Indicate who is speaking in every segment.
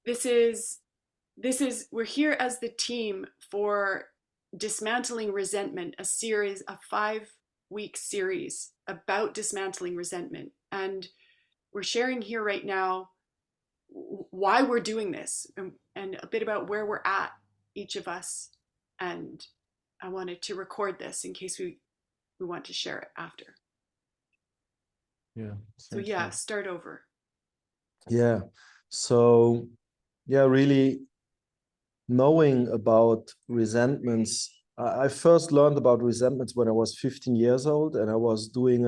Speaker 1: this is we're here as the team for Dismantling Resentment, a 5-week series about dismantling resentment. And we're sharing here right now why we're doing this, and a bit about where we're at, each of us. And I wanted to record this in case we want to share it after.
Speaker 2: Yeah.
Speaker 1: So yeah, start over.
Speaker 2: Yeah. So yeah, really knowing about resentments. I first learned about resentments when I was 15 years old, and I was doing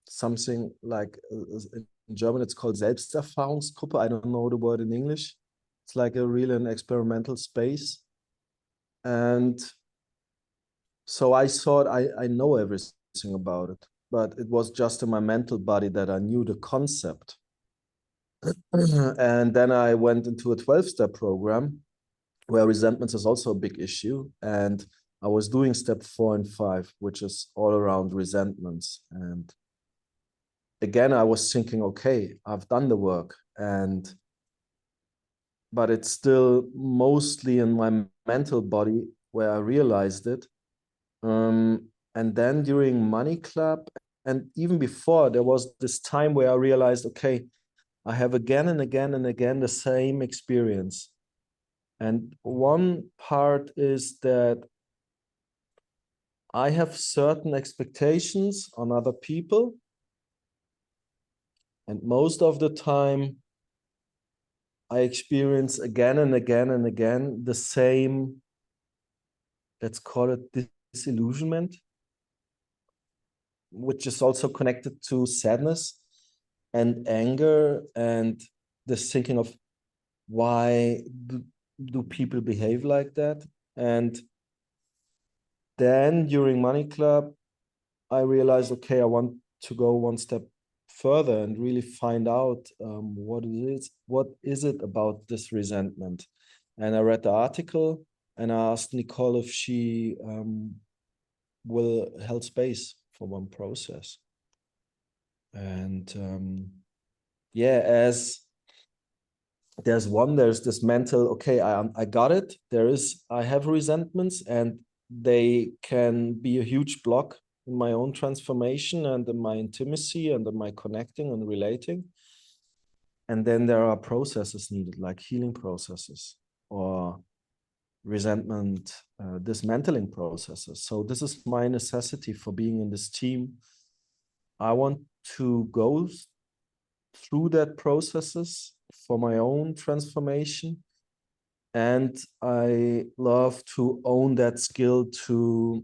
Speaker 2: something like in German it's called Selbsterfahrungsgruppe. I don't know the word in English. It's like a real and experimental space. And so I thought I know everything about it, but it was just in my mental body that I knew the concept. And then I went into a 12-step program where resentment is also a big issue. And I was doing step 4 and 5, which is all around resentments. And again, I was thinking, okay, I've done the work, but it's still mostly in my mental body where I realized it. And then during Money Club, and even before, there was this time where I realized, okay, I have again and again and again the same experience. And one part is that I have certain expectations on other people. And most of the time, I experience again and again and again the same, let's call it disillusionment, which is also connected to sadness and anger and this thinking of why do people behave like that? And then during Money Club, I realized, okay, I want to go one step further and really find out what is it about this resentment. And I read the article and I asked Nicole if she will hold space for one process. And yeah, as there's this mental, okay, I got it. I have resentments and they can be a huge block in my own transformation and in my intimacy and in my connecting and relating. And then there are processes needed, like healing processes or resentment dismantling processes. So this is my necessity for being in this team. I want to go through that processes for my own transformation. And I love to own that skill to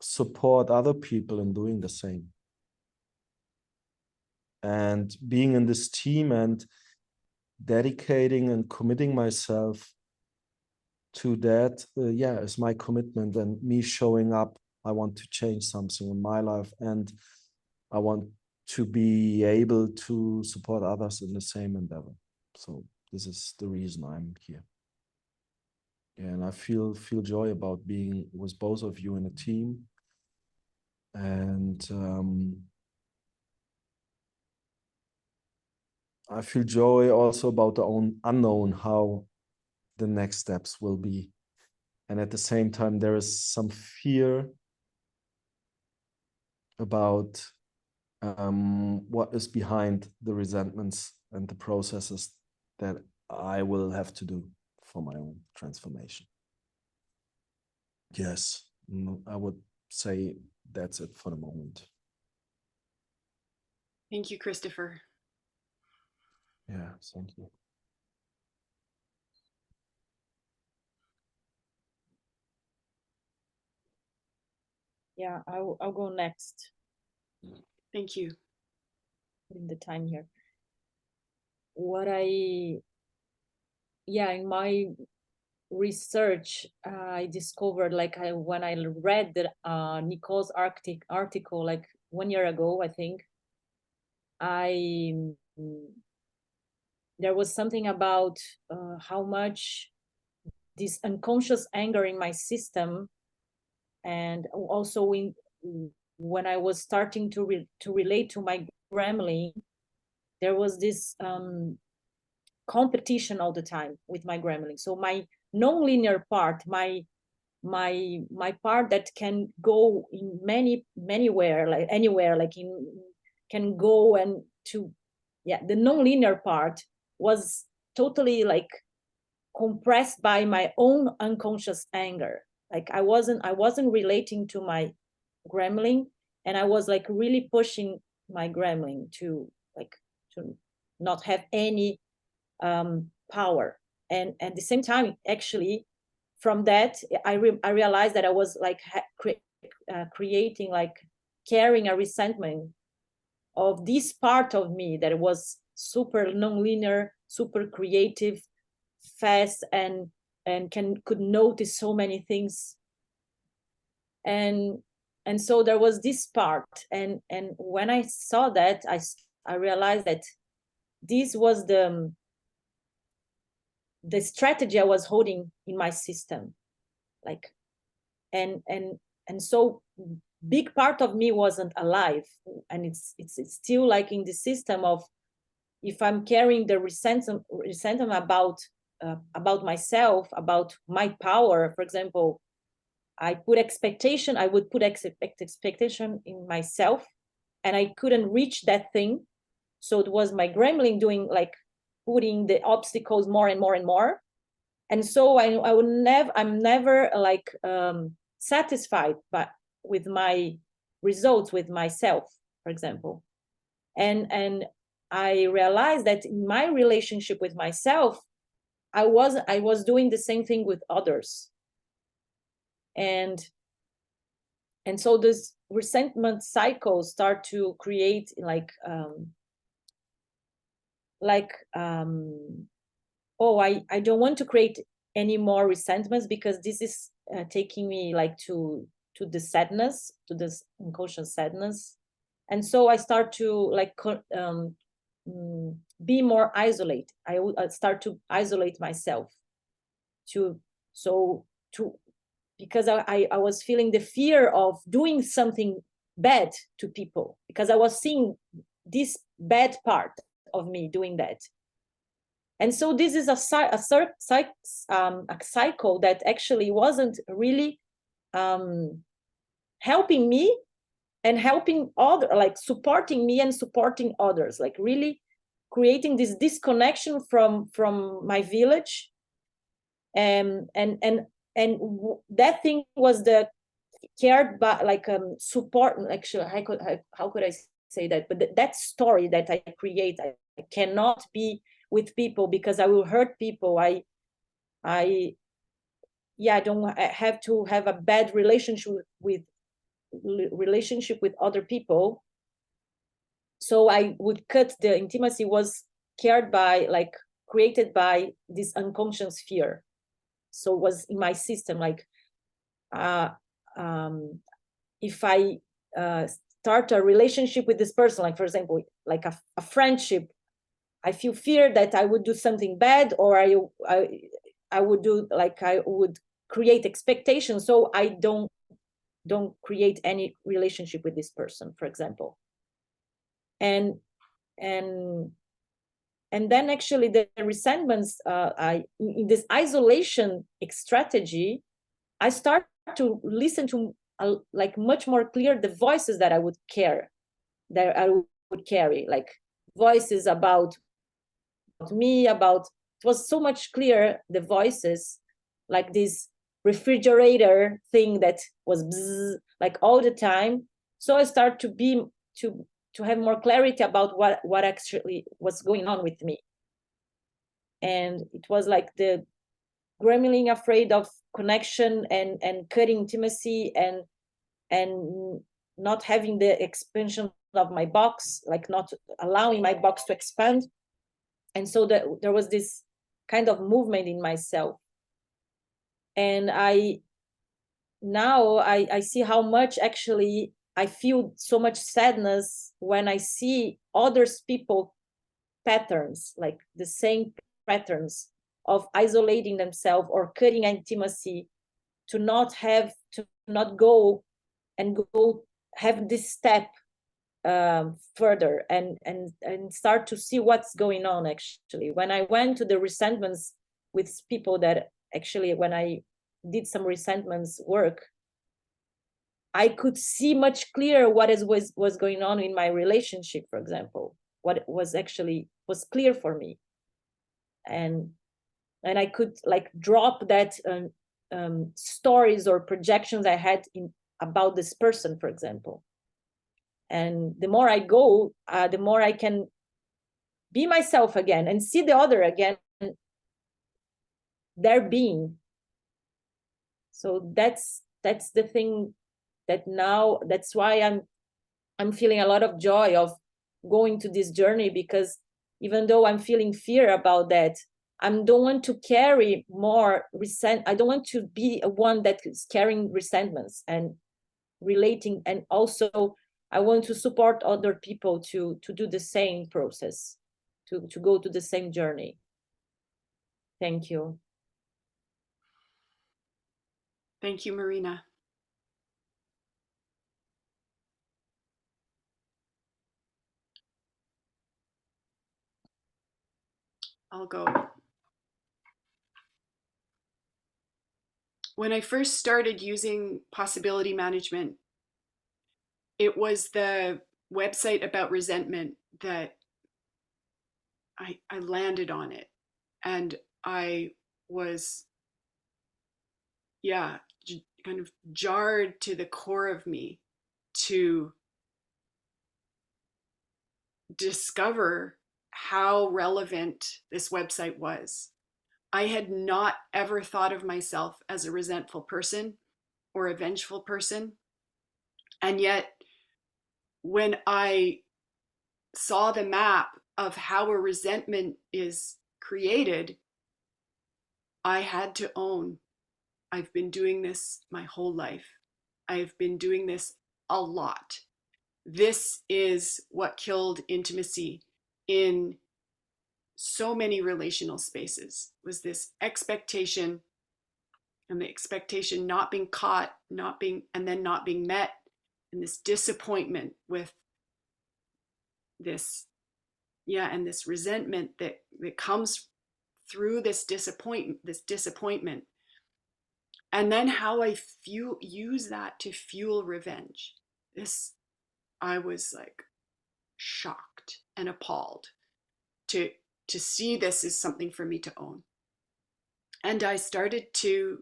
Speaker 2: support other people in doing the same. And being in this team and dedicating and committing myself to that, is my commitment and me showing up. I want to change something in my life and I want to be able to support others in the same endeavor. So this is the reason I'm here. And I feel joy about being with both of you in a team. And I feel joy also about the own unknown, how the next steps will be. And at the same time, there is some fear about what is behind the resentments and the processes that I will have to do for my own transformation. Yes, I would say that's it for the moment.
Speaker 1: Thank you, Christopher.
Speaker 2: Yeah, thank you.
Speaker 3: Yeah, I'll go next.
Speaker 1: Thank you.
Speaker 3: In the time here. In my research, I discovered, when I read Nicole's article, like 1 year ago, I think, there was something about how much this unconscious anger in my system, and also when I was starting to relate to my gremlin, there was this competition all the time with my gremlin. So my non-linear part, my part that can go in anywhere, like can go and to, the non-linear part was totally like compressed by my own unconscious anger. Like I wasn't relating to my gremlin, and I was like really pushing my gremlin to not have any power. And at the same time, actually, from that, I realized that I was like creating, like carrying a resentment of this part of me that was super non-linear, super creative, fast, and could notice so many things. And so there was this part, and when I saw that, I realized that this was the strategy I was holding in my system, like, and so big part of me wasn't alive, and it's still like in the system of, if I'm carrying the resentment about myself, about my power, for example, I would put expectation in myself, and I couldn't reach that thing. So it was my gremlin doing, like, putting the obstacles more and more and more. And so I'm never like satisfied with my results with myself, for example. And I realized that in my relationship with myself, I was doing the same thing with others. And so this resentment cycle start to create oh, I don't want to create any more resentments, because this is taking me like to the sadness, to this unconscious sadness. And so I start to like be more isolated. I start to isolate myself because I was feeling the fear of doing something bad to people, because I was seeing this bad part of me doing that. And so this is a cycle that actually wasn't really helping me and helping like supporting me and supporting others, like really creating this disconnection from my village. And that thing was the cared by, like, support. Actually, how could I say that? But that story that I create, I cannot be with people because I will hurt people. I don't have to have a bad relationship with other people. So I would cut the intimacy was cared by, like, created by this unconscious fear. So it was in my system, like, if I start a relationship with this person, like, for example, like a friendship, I feel fear that I would do something bad, or I would do, like, I would create expectations, so I don't create any relationship with this person, for example. And then actually the resentments, in this isolation strategy, I start to listen to like much more clear the voices that I would carry, like voices about me, it was so much clear, the voices, like this refrigerator thing that was bzzz, like all the time. So I start to have more clarity about what actually was going on with me. And it was like the gremlin afraid of connection and cutting intimacy and not having the expansion of my box, like not allowing my box to expand. And so there was this kind of movement in myself. And now I see how much actually I feel so much sadness when I see others people patterns, like the same patterns of isolating themselves or cutting intimacy, to not go and go have this step further and start to see what's going on. Actually, when I went to the resentments with people, that actually when I did some resentments work, I could see much clearer what was going on in my relationship, for example, what was clear for me, and I could like drop that stories or projections I had about this person, for example. And the more I go, the more I can be myself again and see the other again, their being. So that's the thing that now, that's why I'm feeling a lot of joy of going to this journey, because even though I'm feeling fear about that, I don't want to carry more I don't want to be one that is carrying resentments and relating. And also I want to support other people to do the same process, to go to the same journey. Thank you.
Speaker 1: Thank you, Marina. I'll go. When I first started using possibility management, it was the website about resentment that I landed on it. And I was, yeah, kind of jarred to the core of me to discover how relevant this website was. I had not ever thought of myself as a resentful person or a vengeful person. And yet, when I saw the map of how a resentment is created, I had to own, I've been doing this my whole life. I've been doing this a lot. This is what killed intimacy in so many relational spaces, was this expectation, and the expectation not being caught, and then not being met, and this disappointment with this, and this resentment that comes through this disappointment. And then how I use that to fuel revenge. I was like shocked and appalled to see this as something for me to own. And I started to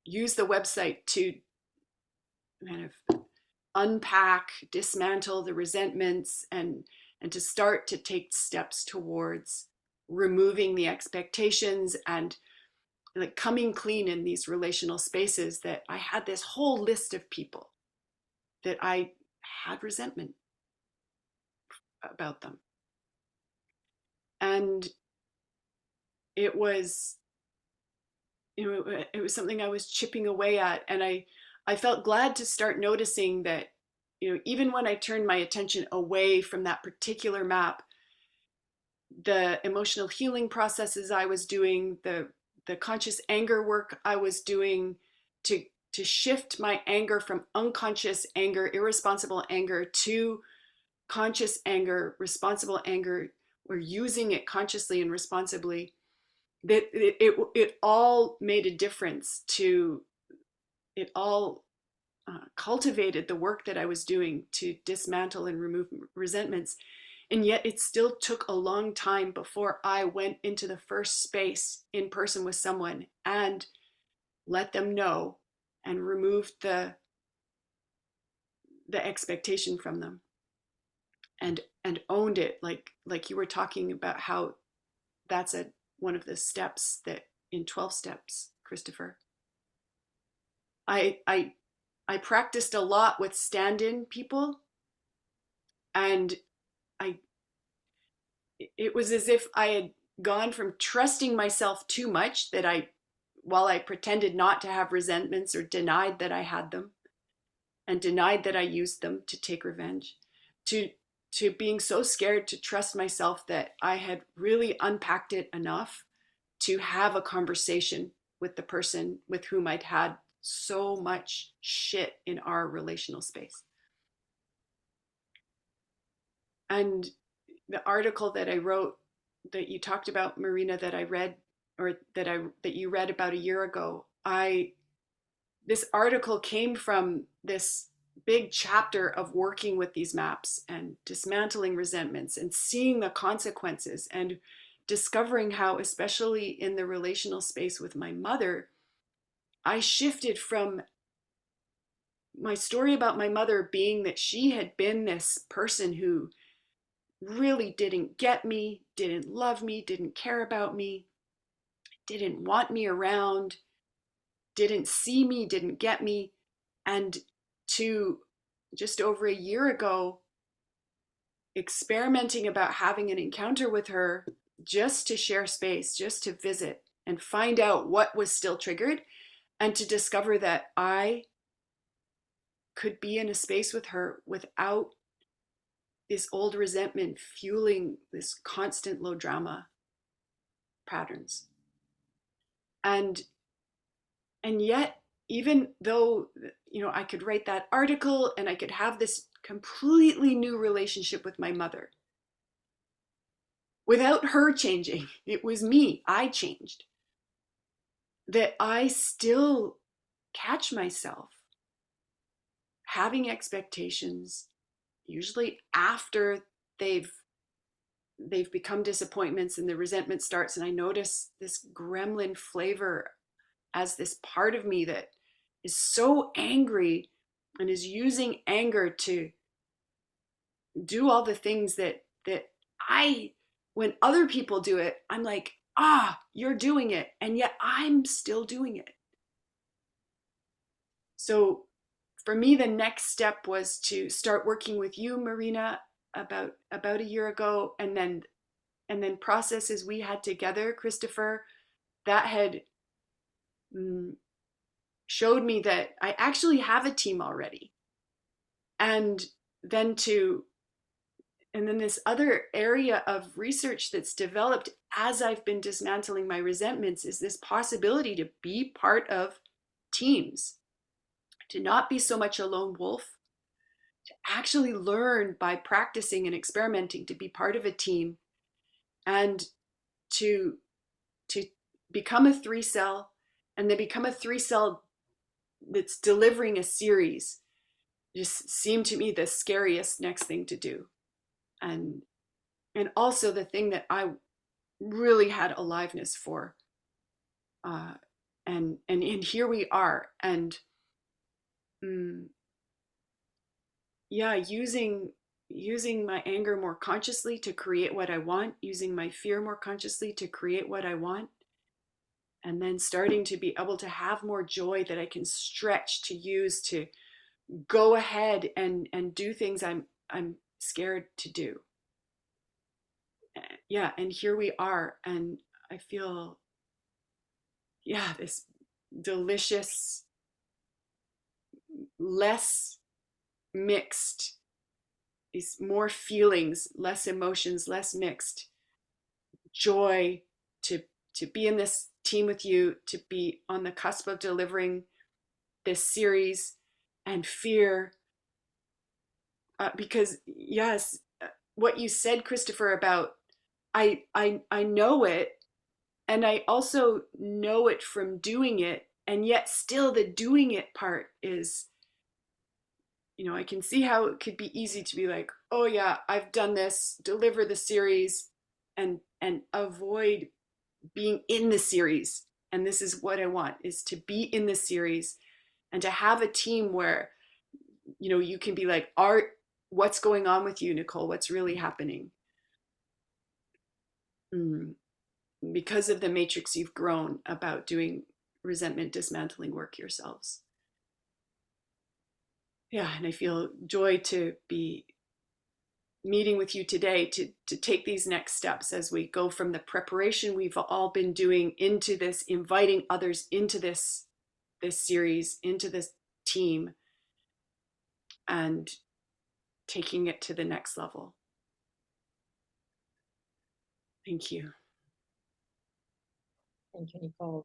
Speaker 1: use the website to kind of unpack, dismantle the resentments, and to start to take steps towards removing the expectations and like coming clean in these relational spaces, that I had this whole list of people that I had resentment about them. And it was, it was something I was chipping away at. And I felt glad to start noticing that, even when I turned my attention away from that particular map, the emotional healing processes I was doing, the conscious anger work I was doing to shift my anger from unconscious anger, irresponsible anger, to conscious anger, responsible anger, or using it consciously and responsibly, that it all made a difference to, it all cultivated the work that I was doing to dismantle and remove resentments. And yet it still took a long time before I went into the first space in person with someone and let them know and removed the expectation from them, and owned it, like you were talking about, how that's one of the steps that in 12 steps, Christopher. I practiced a lot with stand-in people, and it was as if I had gone from trusting myself too much, that while I pretended not to have resentments or denied that I had them and denied that I used them to take revenge, to being so scared to trust myself that I had really unpacked it enough to have a conversation with the person with whom I'd had so much shit in our relational space. And the article that I wrote that you talked about, Marina, that I read, or that you read about a year ago, this article came from this big chapter of working with these maps and dismantling resentments and seeing the consequences and discovering how, especially in the relational space with my mother, I shifted from my story about my mother being that she had been this person who really didn't get me, didn't love me, didn't care about me, didn't want me around, didn't see me, didn't get me, and to just over a year ago, experimenting about having an encounter with her just to share space, just to visit and find out what was still triggered, and to discover that I could be in a space with her without this old resentment fueling this constant low drama patterns. And yet, even though, you know, I could write that article and I could have this completely new relationship with my mother without her changing, it was me, I changed, that I still catch myself having expectations, usually after they've become disappointments and the resentment starts, and I notice this gremlin flavor as this part of me that is so angry and is using anger to do all the things that I, when other people do it, I'm like, ah, you're doing it, and yet I'm still doing it. So for me, the next step was to start working with you, Marina, about a year ago, and then processes we had together, Christopher, that had showed me that I actually have a team already. And then this other area of research that's developed as I've been dismantling my resentments is this possibility to be part of teams, to not be so much a lone wolf, to actually learn by practicing and experimenting to be part of a team, and to become a 3-cell, and then become a 3-cell that's delivering a series. Just seemed to me the scariest next thing to do. And also the thing that I really had aliveness for. And here we are. And yeah, using my anger more consciously to create what I want, using my fear more consciously to create what I want, and then starting to be able to have more joy that I can stretch to use to go ahead and do things I'm scared to do. Yeah, and here we are, and I feel, yeah, this delicious, less mixed, these more feelings, less emotions, less mixed joy to be in this team with you, to be on the cusp of delivering this series, and fear, because yes, what you said, Christopher, about I know it, and I also know it from doing it, and yet still the doing it part is, you know, I can see how it could be easy to be like, oh yeah, I've done this, deliver the series, and avoid being in the series. And this is what I want, is to be in the series and to have a team where, you know, you can be like, Art, what's going on with you, Nicole? What's really happening? Because of the matrix you've grown about doing resentment dismantling work yourselves. Yeah, and I feel joy to be meeting with you today to take these next steps as we go from the preparation we've all been doing into this, inviting others into this series, into this team, and taking it to the next level. Thank you.
Speaker 3: Thank you, Nicole.